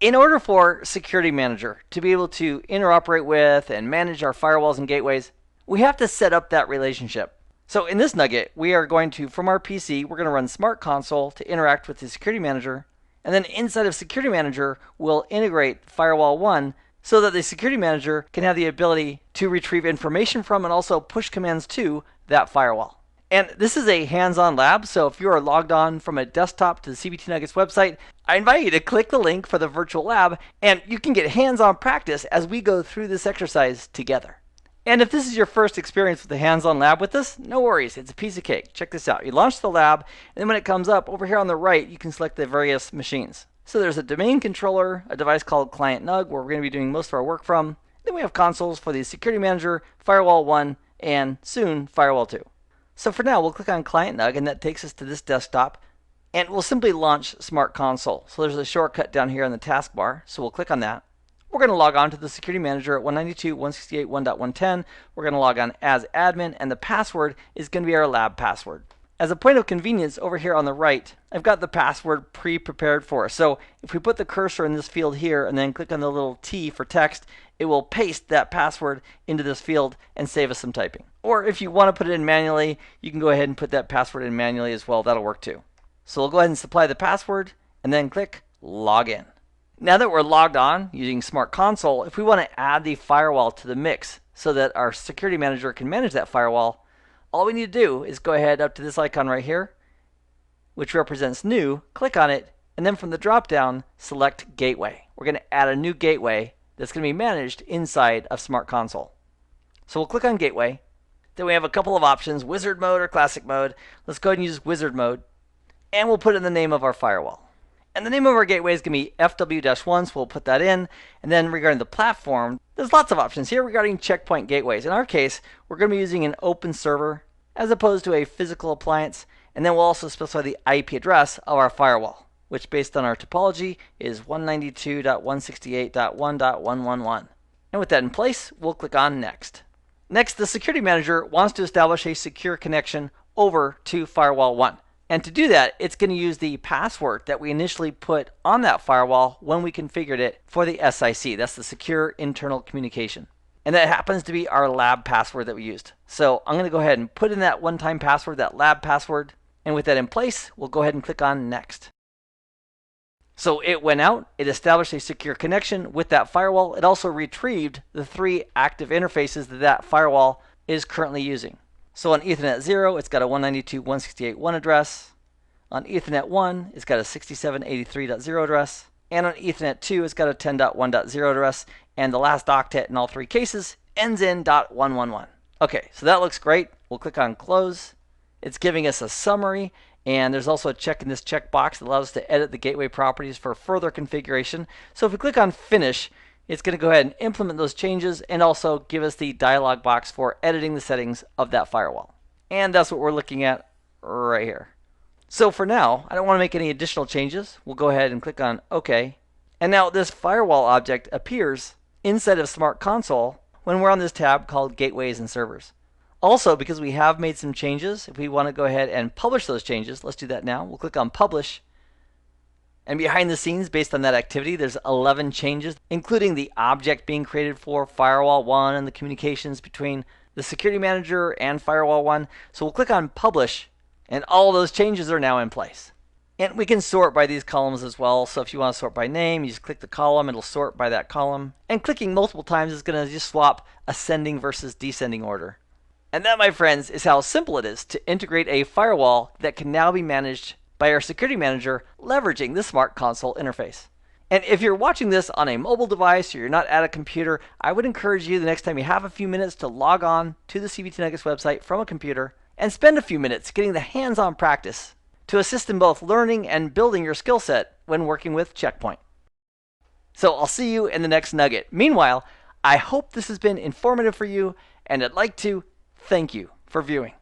In order for Security Manager to be able to interoperate with and manage our firewalls and gateways, we have to set up that relationship. So in this nugget, we are going to, from our PC, we're going to run Smart Console to interact with the Security Manager. And then inside of Security Manager, we'll integrate Firewall 1 so that the Security Manager can have the ability to retrieve information from and also push commands to that firewall. And this is a hands-on lab, so if you are logged on from a desktop to the CBT Nuggets website, I invite you to click the link for the virtual lab, and you can get hands-on practice as we go through this exercise together. And if this is your first experience with a hands-on lab with us, no worries, it's a piece of cake. Check this out. You launch the lab, and then when it comes up, over here on the right, you can select the various machines. So there's a domain controller, a device called Client NUG, where we're going to be doing most of our work from. Then we have consoles for the Security Manager, Firewall 1, and soon Firewall 2. So for now, we'll click on Client NUG, and that takes us to this desktop, and we'll simply launch Smart Console. So there's a shortcut down here in the taskbar, so we'll click on that. We're going to log on to the Security Manager at 192.168.1.110. We're going to log on as admin, and the password is going to be our lab password. As a point of convenience, over here on the right, I've got the password pre-prepared for us. So if we put the cursor in this field here and then click on the little T for text, it will paste that password into this field and save us some typing. Or if you want to put it in manually, you can go ahead and put that password in manually as well. That'll work too. So we'll go ahead and supply the password and then click Login. Now that we're logged on using Smart Console, if we want to add the firewall to the mix so that our Security Manager can manage that firewall, all we need to do is go ahead up to this icon right here, which represents New, click on it, and then from the drop-down, select Gateway. We're going to add a new gateway that's going to be managed inside of Smart Console. So we'll click on Gateway. Then we have a couple of options, Wizard Mode or Classic Mode. Let's go ahead and use Wizard Mode, and we'll put in the name of our firewall. And the name of our gateway is going to be FW-1, so we'll put that in. And then regarding the platform, there's lots of options here regarding checkpoint gateways. In our case, we're going to be using an open server as opposed to a physical appliance. And then we'll also specify the IP address of our firewall, which based on our topology is 192.168.1.111. And with that in place, we'll click on Next. Next, the Security Manager wants to establish a secure connection over to Firewall 1. And to do that, it's going to use the password that we initially put on that firewall when we configured it for the SIC. That's the Secure Internal Communication. And that happens to be our lab password that we used. So I'm going to go ahead and put in that one-time password, that lab password. And with that in place, we'll go ahead and click on Next. So it went out, it established a secure connection with that firewall. It also retrieved the 3 active interfaces that that firewall is currently using. So on Ethernet 0, it's got a 192.168.1 address. On Ethernet 1, it's got a 6783.0 address. And on Ethernet 2, it's got a 10.1.0 address. And the last octet in all 3 cases ends in .111. Okay, so that looks great. We'll click on Close. It's giving us a summary. And there's also a check in this checkbox that allows us to edit the gateway properties for further configuration. So if we click on Finish, it's going to go ahead and implement those changes and also give us the dialog box for editing the settings of that firewall. And that's what we're looking at right here. So for now, I don't want to make any additional changes. We'll go ahead and click on OK. And now this firewall object appears inside of Smart Console when we're on this tab called Gateways and Servers. Also, because we have made some changes, if we want to go ahead and publish those changes, let's do that now. We'll click on Publish. And behind the scenes, based on that activity, there's 11 changes, including the object being created for Firewall 1 and the communications between the Security Manager and Firewall 1. So we'll click on Publish, and all those changes are now in place. And we can sort by these columns as well. So if you want to sort by name, you just click the column, it'll sort by that column. And clicking multiple times is going to just swap ascending versus descending order. And that, my friends, is how simple it is to integrate a firewall that can now be managed by our Security Manager leveraging the Smart Console interface. And if you're watching this on a mobile device or you're not at a computer, I would encourage you the next time you have a few minutes to log on to the CBT Nuggets website from a computer and spend a few minutes getting the hands-on practice to assist in both learning and building your skill set when working with Checkpoint. So I'll see you in the next nugget. Meanwhile, I hope this has been informative for you, and I'd like to thank you for viewing.